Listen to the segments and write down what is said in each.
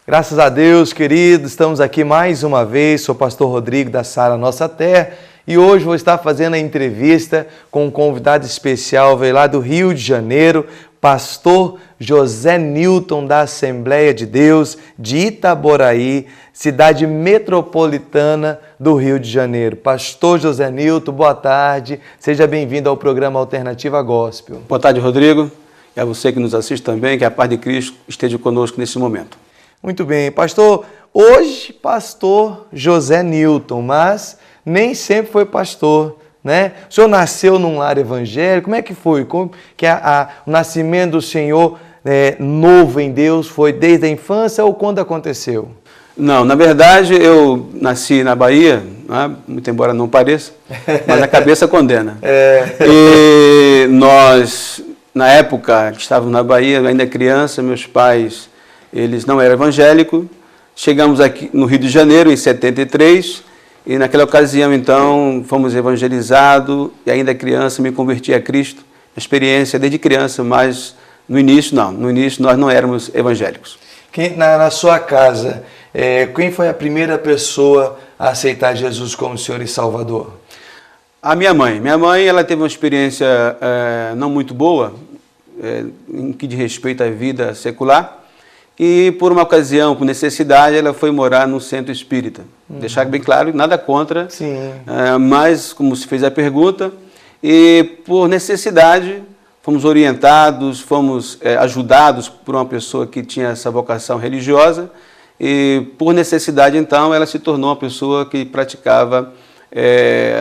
Graças a Deus, queridos, estamos aqui mais uma vez. Sou o pastor Rodrigo da Sara Nossa Terra e hoje vou estar fazendo a entrevista com um convidado especial, veio lá do Rio de Janeiro, pastor José Nilton da Assembleia de Deus de Itaboraí, cidade metropolitana do Rio de Janeiro. Pastor José Nilton, boa tarde, seja bem-vindo ao programa Alternativa Gospel. Boa tarde, Rodrigo, e a você que nos assiste também, que a paz de Cristo esteja conosco nesse momento. Muito bem, pastor, hoje pastor José Nilton, mas nem sempre foi pastor, né? O senhor nasceu num lar evangélico, como é que foi? Como que o nascimento do senhor novo em Deus foi desde a infância ou quando aconteceu? Não, na verdade eu nasci na Bahia, né? Muito embora não pareça, mas a cabeça condena. E nós, na época que estávamos na Bahia, ainda criança, meus pais, eles não eram evangélicos. Chegamos aqui no Rio de Janeiro em 73 e naquela ocasião então fomos evangelizados e ainda criança me converti a Cristo. Experiência desde criança, mas no início não. No início nós não éramos evangélicos. Na sua casa, quem foi a primeira pessoa a aceitar Jesus como Senhor e Salvador? A minha mãe. Minha mãe, ela teve uma experiência não muito boa em que diz respeito à vida secular. E por uma ocasião, por necessidade, ela foi morar no centro espírita. Deixar bem claro, nada contra, mas como se fez a pergunta, e por necessidade fomos orientados, fomos ajudados por uma pessoa que tinha essa vocação religiosa, e por necessidade então ela se tornou uma pessoa que praticava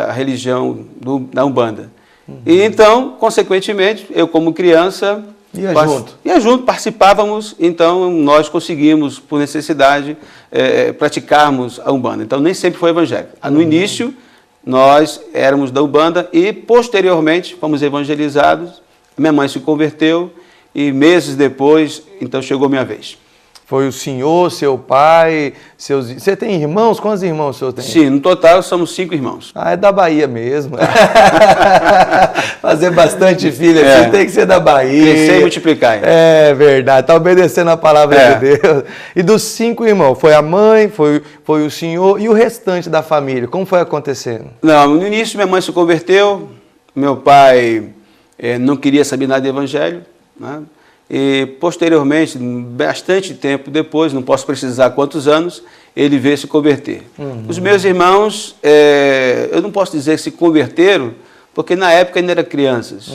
a religião da Umbanda. E então, consequentemente, eu como criança... Ia junto, participávamos, então nós conseguimos, por necessidade, praticarmos a Umbanda. Então nem sempre foi evangélico. No início, nós éramos da Umbanda e posteriormente fomos evangelizados, minha mãe se converteu e meses depois, então chegou a minha vez. Foi o senhor, seu pai, seus... Você tem irmãos? Quantos irmãos o senhor tem? Sim, no total somos 5 irmãos. Ah, é da Bahia mesmo. Fazer bastante filho assim tem que ser da Bahia. Crescer e multiplicar. É verdade, está obedecendo a palavra de Deus. E dos 5 irmãos, foi a mãe, foi o senhor e o restante da família, como foi acontecendo? Não, no início minha mãe se converteu, meu pai não queria saber nada de evangelho, né? E posteriormente, bastante tempo depois, não posso precisar quantos anos, ele veio se converter. Os meus irmãos, eu não posso dizer que se converteram, porque na época ainda eram crianças.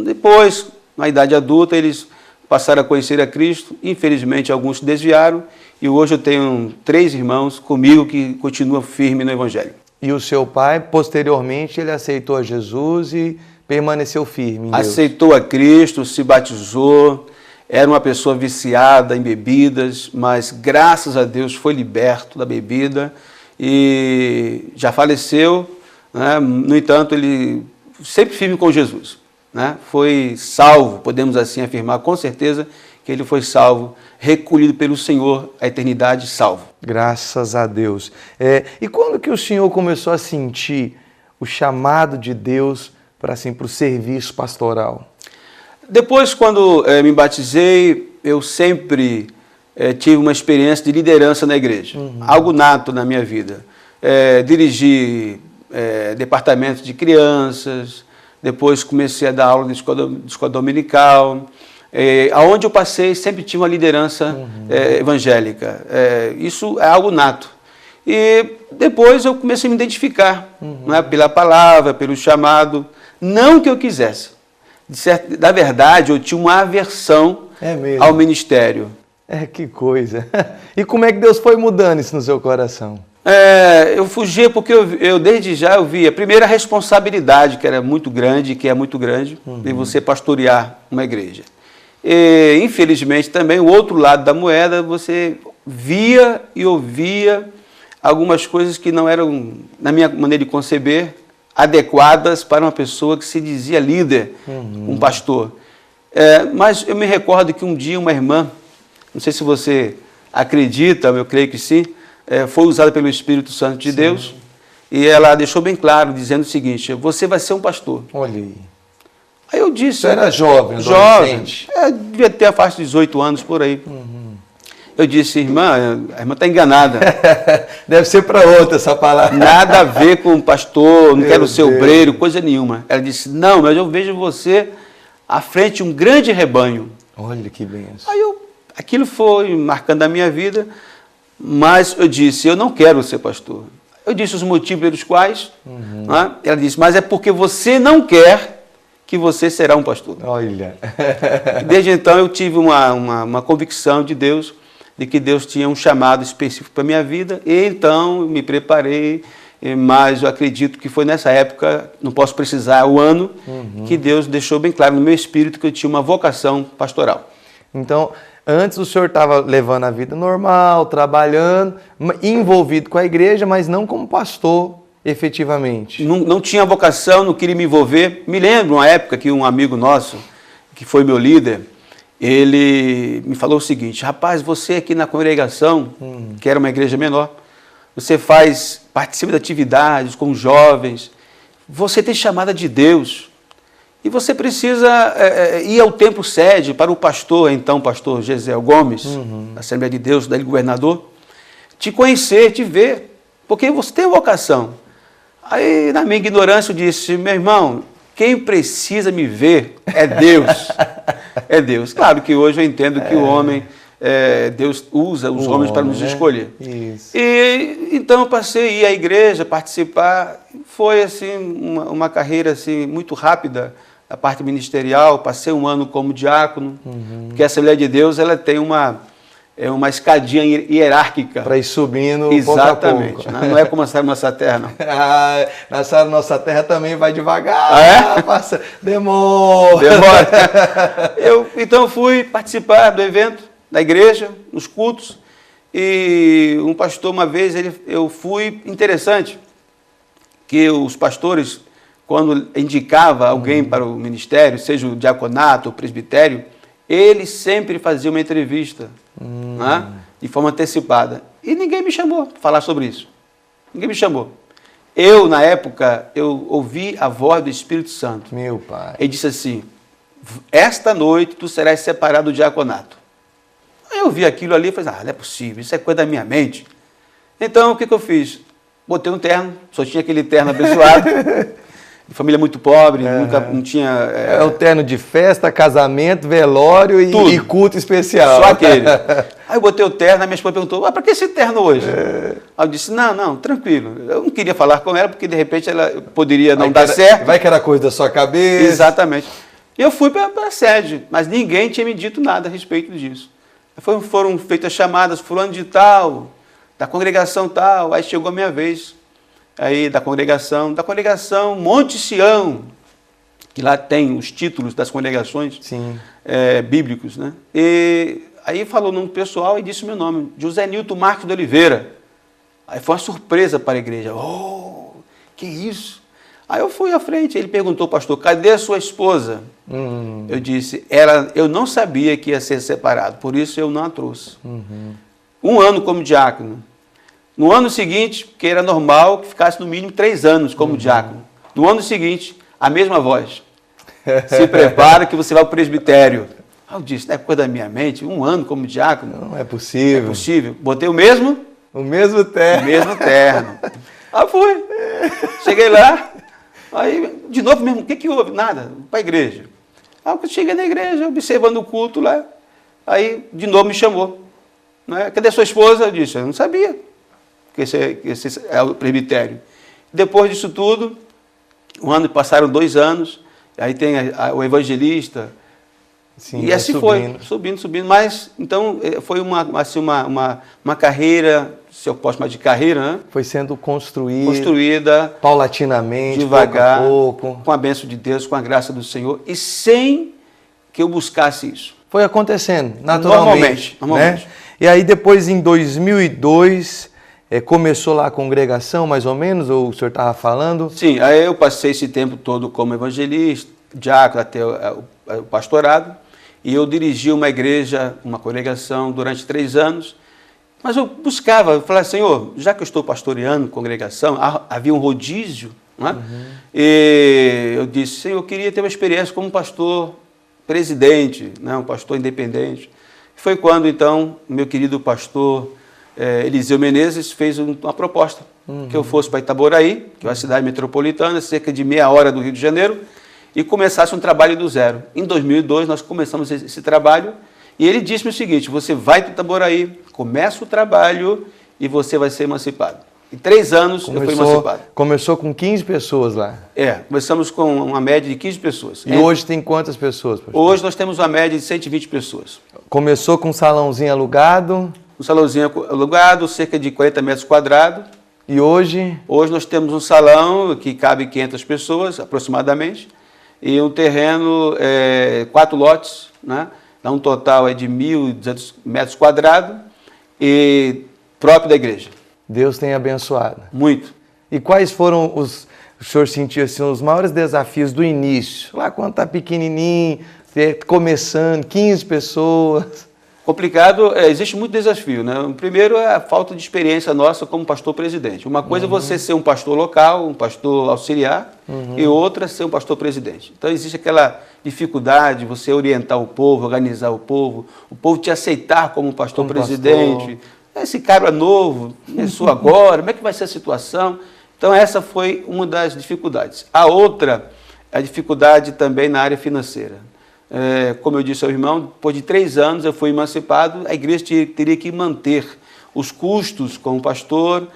Depois, na idade adulta, eles passaram a conhecer a Cristo. Infelizmente, alguns se desviaram. E hoje eu tenho 3 irmãos comigo que continuam firmes no Evangelho. E o seu pai, posteriormente, ele aceitou a Jesus e permaneceu firme em Deus. Aceitou a Cristo, se batizou, era uma pessoa viciada em bebidas, mas graças a Deus foi liberto da bebida e já faleceu, né? No entanto, ele sempre firme com Jesus, né? Foi salvo, podemos assim afirmar com certeza que ele foi salvo, recolhido pelo Senhor, a eternidade salvo. Graças a Deus. E quando que o senhor começou a sentir o chamado de Deus para o serviço pastoral? Depois, quando me batizei, eu sempre tive uma experiência de liderança na igreja. Algo nato na minha vida. Dirigi departamento de crianças, depois comecei a dar aula de escola dominical. Aonde eu passei, sempre tinha uma liderança evangélica. Isso é algo nato. E depois eu comecei a me identificar, né, pela palavra, pelo chamado. Não que eu quisesse. Na verdade, eu tinha uma aversão ao ministério. Que coisa. E como é que Deus foi mudando isso no seu coração? Eu fugia porque eu desde já eu via, primeiro, a responsabilidade, que era muito grande, que é muito grande, de você pastorear uma igreja. E, infelizmente, também, o outro lado da moeda, você via e ouvia algumas coisas que não eram, na minha maneira de conceber, adequadas para uma pessoa que se dizia líder, um pastor. Mas eu me recordo que um dia uma irmã, não sei se você acredita, eu creio que sim, foi usada pelo Espírito Santo de Deus, e ela deixou bem claro, dizendo o seguinte: você vai ser um pastor. Olha aí. Aí eu disse... Você era jovem, adolescente? Devia ter a faixa de 18 anos, por aí. Eu disse, irmã, a irmã está enganada. Deve ser para outra essa palavra. Nada a ver com o pastor, não quero ser obreiro, coisa nenhuma. Ela disse, não, mas eu vejo você à frente de um grande rebanho. Olha que benção. Aí aquilo foi marcando a minha vida, mas eu disse, eu não quero ser pastor. Eu disse os motivos pelos quais. Né? Ela disse, mas é porque você não quer que você será um pastor. Olha. Desde então eu tive uma convicção de Deus, de que Deus tinha um chamado específico para a minha vida, e então me preparei, mas eu acredito que foi nessa época, não posso precisar o ano, que Deus deixou bem claro no meu espírito que eu tinha uma vocação pastoral. Então, antes o senhor estava levando a vida normal, trabalhando, envolvido com a igreja, mas não como pastor, efetivamente. Não tinha vocação, não queria me envolver. Me lembro uma época que um amigo nosso, que foi meu líder, ele me falou o seguinte, rapaz, você aqui na congregação, que era uma igreja menor, você participa de atividades com jovens, você tem chamada de Deus, e você precisa ir ao templo sede para o pastor, então o pastor Gesiel Gomes, da Assembleia de Deus, daí governador, te conhecer, te ver, porque você tem vocação. Aí, na minha ignorância, eu disse, meu irmão, quem precisa me ver é Deus. É Deus. Claro que hoje eu entendo que o homem, Deus usa os homens para nos escolher. Isso. E então eu passei a ir à igreja, participar. Foi assim uma carreira assim, muito rápida, da parte ministerial. Passei um ano como diácono, porque a Assembleia de Deus ela tem uma escadinha hierárquica. Para ir subindo exatamente, pouco a pouco. Não é como a Sara Nossa Terra, não. Na Sara Nossa Terra também vai devagar. É? Demora. Então eu fui participar do evento da igreja, nos cultos, e um pastor uma vez, eu fui interessante, que os pastores, quando indicava alguém para o ministério, seja o diaconato, o presbitério, ele sempre fazia uma entrevista, né, de forma antecipada. E ninguém me chamou para falar sobre isso. Ninguém me chamou. Eu, na época, eu ouvi a voz do Espírito Santo. Meu pai. Ele disse assim, esta noite tu serás separado do diaconato. Aí eu vi aquilo ali e falei, não é possível, isso é coisa da minha mente. Então, o que eu fiz? Botei um terno, só tinha aquele terno abençoado. Família muito pobre, nunca não tinha... É o terno de festa, casamento, velório e culto especial. Só aquele. Aí eu botei o terno, a minha esposa perguntou, para que esse terno hoje? Aí eu disse, não, tranquilo. Eu não queria falar com ela, porque de repente ela poderia não dar certo. Vai que era coisa da sua cabeça. Exatamente. E eu fui para a sede, mas ninguém tinha me dito nada a respeito disso. Foram feitas chamadas, fulano de tal, da congregação tal, aí chegou a minha vez. Aí da congregação Monte Sião, que lá tem os títulos das congregações bíblicos, né? E aí falou o nome pessoal e disse o meu nome, José Nilton Marques de Oliveira. Aí foi uma surpresa para a igreja. Oh, que isso? Aí eu fui à frente, ele perguntou, pastor, cadê a sua esposa? Eu disse, eu não sabia que ia ser separado, por isso eu não a trouxe. Um ano como diácono. No ano seguinte, que era normal que ficasse no mínimo 3 anos como diácono. No ano seguinte, a mesma voz. Se prepara que você vai para o presbitério. Eu disse, não é coisa da minha mente, 1 ano como diácono. Não é possível. É possível. Botei o mesmo? O mesmo terno. O mesmo terno. Aí fui. Cheguei lá. Aí, de novo mesmo, o que houve? Nada. Para a igreja. Aí eu cheguei na igreja, observando o culto lá. Aí, de novo, me chamou. Cadê a sua esposa? Eu disse, eu não sabia que esse é o presbitério. Depois disso tudo, passaram 2 anos, aí tem o evangelista, sim, e assim subindo. Mas, então, foi uma carreira, se eu posso chamar de carreira, né? Foi sendo construída paulatinamente, devagar, pouco a pouco, com a bênção de Deus, com a graça do Senhor, e sem que eu buscasse isso. Foi acontecendo, naturalmente. Normalmente. Né? E aí depois, em 2002... começou lá a congregação, mais ou menos, ou o senhor estava falando? Sim, aí eu passei esse tempo todo como evangelista, diácono até o pastorado, e eu dirigi uma igreja, uma congregação durante 3 anos, mas eu falava, Senhor, já que eu estou pastoreando congregação, havia um rodízio, né? E eu disse, Senhor, eu queria ter uma experiência como pastor presidente, né? Um pastor independente. Foi quando, então, meu querido pastor Eliseu Menezes fez uma proposta, que eu fosse para Itaboraí, que é uma cidade metropolitana, cerca de meia hora do Rio de Janeiro, e começasse um trabalho do zero. Em 2002, nós começamos esse trabalho, e ele disse-me o seguinte: você vai para Itaboraí, começa o trabalho e você vai ser emancipado. Em 3 anos eu fui emancipado. Começou com 15 pessoas lá? Começamos com uma média de 15 pessoas. E hoje tem quantas pessoas, pastor? Hoje nós temos uma média de 120 pessoas. Começou com um salãozinho alugado? Um salãozinho alugado, cerca de 40 metros quadrados. E hoje? Hoje nós temos um salão que cabe 500 pessoas, aproximadamente, e um terreno, 4 lotes, né? Dá um total de 1.200 metros quadrados, e próprio da igreja. Deus tem abençoado. Muito. E quais foram o senhor sentiu assim, os maiores desafios do início? Lá quando está pequenininho, começando, 15 pessoas. Complicado, existe muito desafio, né? O primeiro é a falta de experiência nossa como pastor presidente. Uma coisa é você ser um pastor local, um pastor auxiliar, e outra é ser um pastor presidente. Então existe aquela dificuldade de você orientar o povo, organizar o povo te aceitar como pastor presidente. Esse cara novo, começou agora, como é que vai ser a situação? Então essa foi uma das dificuldades. A outra é a dificuldade também na área financeira. Como eu disse ao irmão, depois de 3 anos eu fui emancipado, a igreja teria que manter os custos como pastor,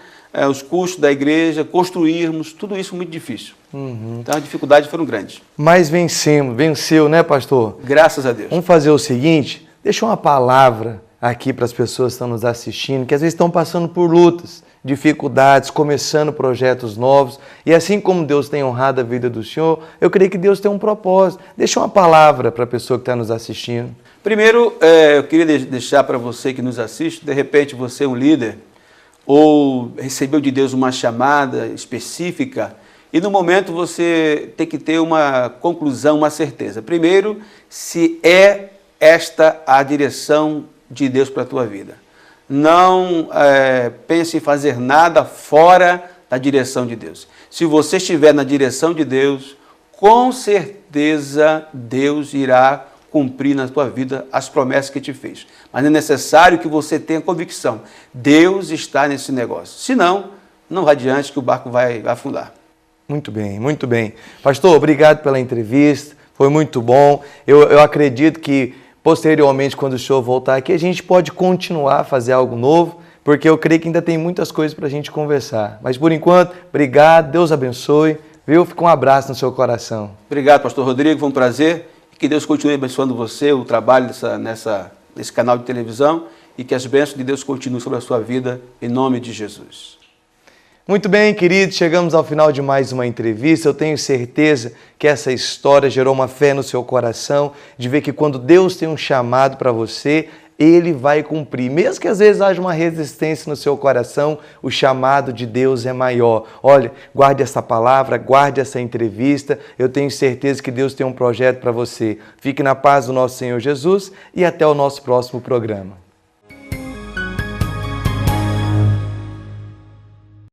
os custos da igreja, construirmos, tudo isso muito difícil. Então as dificuldades foram grandes. Mas venceu, né, pastor? Graças a Deus. Vamos fazer o seguinte, deixa uma palavra aqui para as pessoas que estão nos assistindo, que às vezes estão passando por lutas, dificuldades, começando projetos novos, e assim como Deus tem honrado a vida do senhor, eu creio que Deus tem um propósito. Deixa uma palavra para a pessoa que está nos assistindo. Primeiro, eu queria deixar para você que nos assiste, de repente você é um líder, ou recebeu de Deus uma chamada específica, e no momento você tem que ter uma conclusão, uma certeza. Primeiro, se é esta a direção de Deus para a tua vida. Não pense em fazer nada fora da direção de Deus. Se você estiver na direção de Deus, com certeza Deus irá cumprir na tua vida as promessas que te fez. Mas é necessário que você tenha convicção. Deus está nesse negócio. Senão, não vá adiante que o barco vai afundar. Muito bem, muito bem. Pastor, obrigado pela entrevista. Foi muito bom. Eu acredito que posteriormente, quando o senhor voltar aqui, a gente pode continuar a fazer algo novo, porque eu creio que ainda tem muitas coisas para a gente conversar. Mas, por enquanto, obrigado, Deus abençoe, viu? Fica um abraço no seu coração. Obrigado, pastor Rodrigo, foi um prazer. Que Deus continue abençoando você, o trabalho nesse canal de televisão, e que as bênçãos de Deus continuem sobre a sua vida, em nome de Jesus. Muito bem, queridos, chegamos ao final de mais uma entrevista. Eu tenho certeza que essa história gerou uma fé no seu coração, de ver que quando Deus tem um chamado para você, Ele vai cumprir. Mesmo que às vezes haja uma resistência no seu coração, o chamado de Deus é maior. Olha, guarde essa palavra, guarde essa entrevista. Eu tenho certeza que Deus tem um projeto para você. Fique na paz do nosso Senhor Jesus e até o nosso próximo programa.